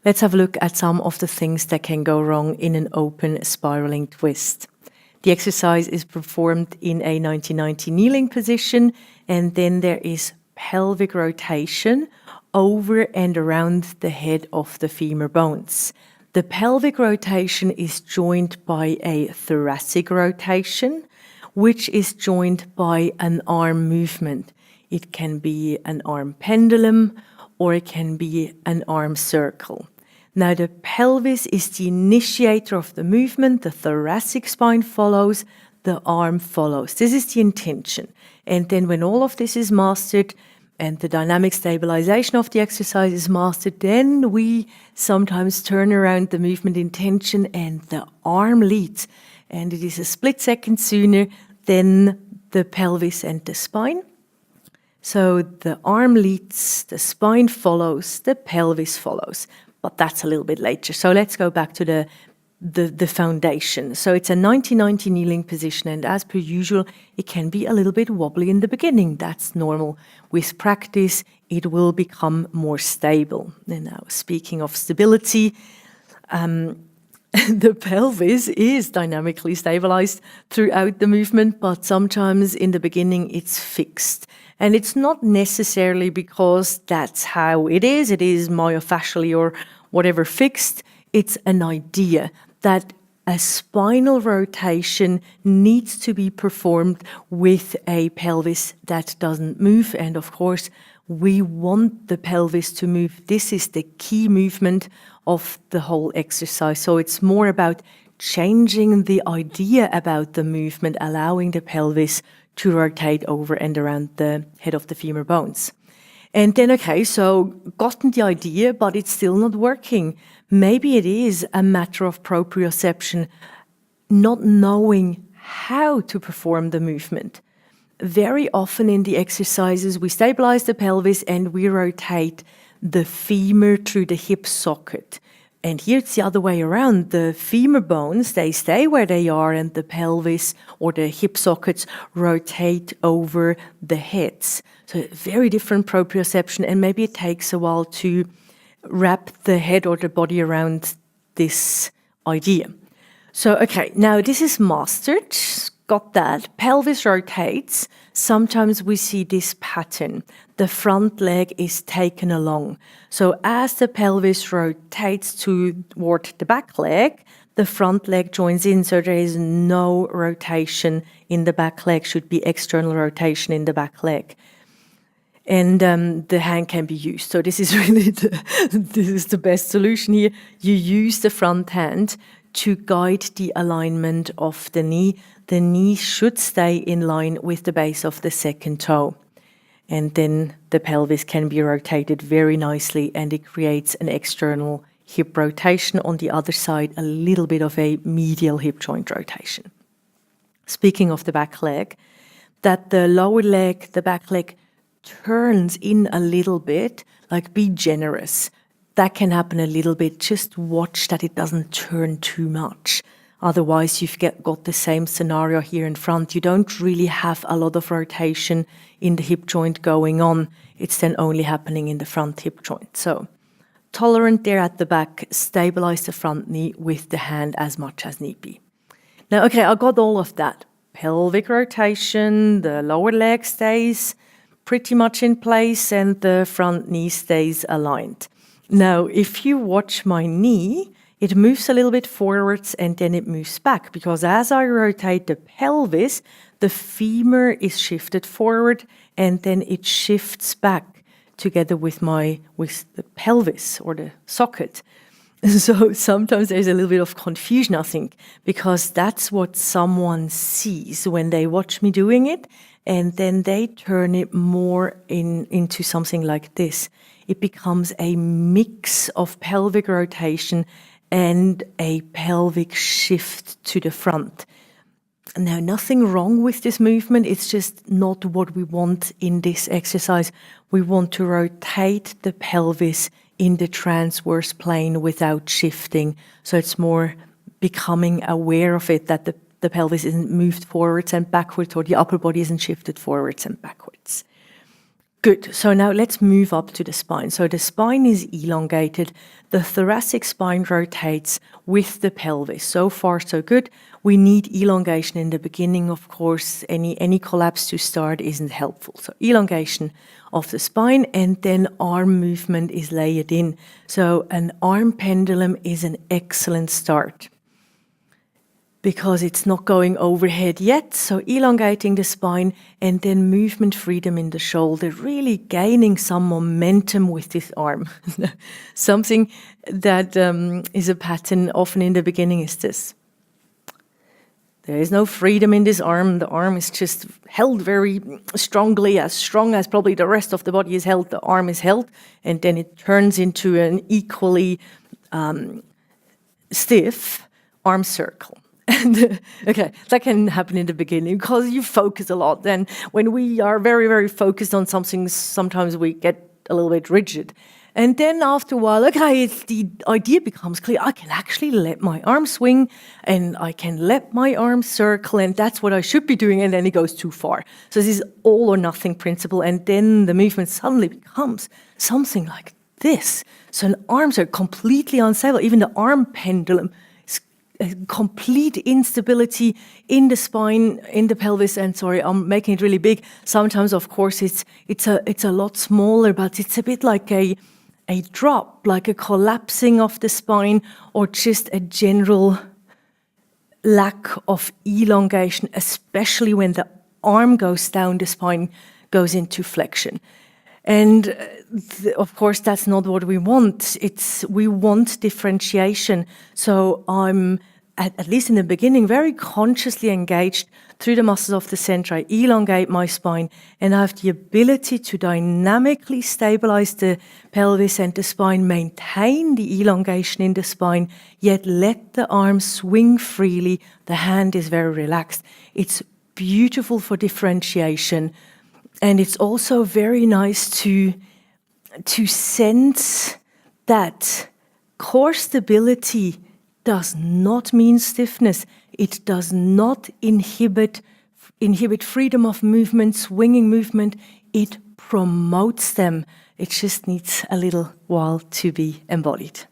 Let's have a look at some of the things that can go wrong in an open spiraling twist. The exercise is performed in a 90-90 kneeling position, and then there is pelvic rotation over and around the head of the femur bones. The pelvic rotation is joined by a thoracic rotation, which is joined by an arm movement. It can be an arm pendulum or it can be an arm circle. Now, the pelvis is the initiator of the movement, the thoracic spine follows, the arm follows. This is the intention. And then when all of this is mastered and the dynamic stabilization of the exercise is mastered, then we sometimes turn around the movement intention and the arm leads. And it is a split second sooner than the pelvis and the spine. So the arm leads, the spine follows, the pelvis follows. But that's a little bit later. So let's go back to the foundation. So it's a 90-90 kneeling position, and as per usual, it can be a little bit wobbly in the beginning. That's normal. With practice, it will become more stable. And now, speaking of stability, the pelvis is dynamically stabilized throughout the movement, but sometimes in the beginning it's fixed. And it's not necessarily because that's how it is myofascially or whatever fixed. It's an idea that a spinal rotation needs to be performed with a pelvis that doesn't move. And of course, we want the pelvis to move. This is the key movement of the whole exercise. So it's more about changing the idea about the movement, allowing the pelvis to rotate over and around the head of the femur bones. And then, okay, so gotten the idea, but it's still not working. Maybe it is a matter of proprioception, not knowing how to perform the movement. Very often in the exercises, we stabilize the pelvis and we rotate the femur through the hip socket. And here it's the other way around. The femur bones, they stay where they are, and the pelvis or the hip sockets rotate over the heads. So very different proprioception, and maybe it takes a while to wrap the head or the body around this idea. So, okay, now this is mastered. Got that. Pelvis rotates. Sometimes we see this pattern. The front leg is taken along. So as the pelvis rotates toward the back leg, the front leg joins in. So there is no rotation in the back leg, should be external rotation in the back leg. And the hand can be used. So this is really the best solution here. You use the front hand to guide the alignment of the knee. The knee should stay in line with the base of the second toe. And then the pelvis can be rotated very nicely, and it creates an external hip rotation. On the other side, a little bit of a medial hip joint rotation. Speaking of the back leg, that the lower leg, the back leg, turns in a little bit, like be generous. That can happen a little bit. Just watch that it doesn't turn too much. Otherwise, you've got the same scenario here in front. You don't really have a lot of rotation in the hip joint going on. It's then only happening in the front hip joint. So tolerant there at the back, stabilize the front knee with the hand as much as need be. Now, okay, I got all of that. Pelvic rotation, the lower leg stays pretty much in place, and the front knee stays aligned. Now, if you watch my knee, it moves a little bit forwards and then it moves back, because as I rotate the pelvis, the femur is shifted forward and then it shifts back together with the pelvis or the socket. So sometimes there's a little bit of confusion, I think, because that's what someone sees when they watch me doing it, and then they turn it more into something like this. It becomes a mix of pelvic rotation and a pelvic shift to the front. Now, nothing wrong with this movement. It's just not what we want in this exercise. We want to rotate the pelvis in the transverse plane without shifting. So it's more becoming aware of it, that the pelvis isn't moved forwards and backwards, or the upper body isn't shifted forwards and backwards. Good. So now let's move up to the spine. So the spine is elongated. The thoracic spine rotates with the pelvis. So far, so good. We need elongation in the beginning, of course. Any collapse to start isn't helpful. So elongation of the spine, and then arm movement is layered in. So an arm pendulum is an excellent start, because it's not going overhead yet. So elongating the spine and then movement freedom in the shoulder, really gaining some momentum with this arm. Something that is a pattern often in the beginning is this. There is no freedom in this arm. The arm is just held very strongly, as strong as probably the rest of the body is held. The arm is held, and then it turns into an equally stiff arm circle. And okay, that can happen in the beginning because you focus a lot. Then when we are very, very focused on something, sometimes we get a little bit rigid. And then after a while, okay, the idea becomes clear. I can actually let my arm swing and I can let my arm circle, and that's what I should be doing, and then it goes too far. So this is all or nothing principle, and then the movement suddenly becomes something like this. So an arms are completely unstable. Even the arm pendulum, complete instability in the spine, in the pelvis, and sorry, I'm making it really big. Sometimes, of course, it's a lot smaller, but it's a bit like a drop, like a collapsing of the spine, or just a general lack of elongation, especially when the arm goes down, the spine goes into flexion. And of course, that's not what we want. We want differentiation. So I'm, at least in the beginning, very consciously engaged through the muscles of the center. I elongate my spine, and I have the ability to dynamically stabilize the pelvis and the spine, maintain the elongation in the spine, yet let the arm swing freely. The hand is very relaxed. It's beautiful for differentiation. And it's also very nice to sense that core stability does not mean stiffness. It does not inhibit freedom of movement, swinging movement. It promotes them. It just needs a little while to be embodied.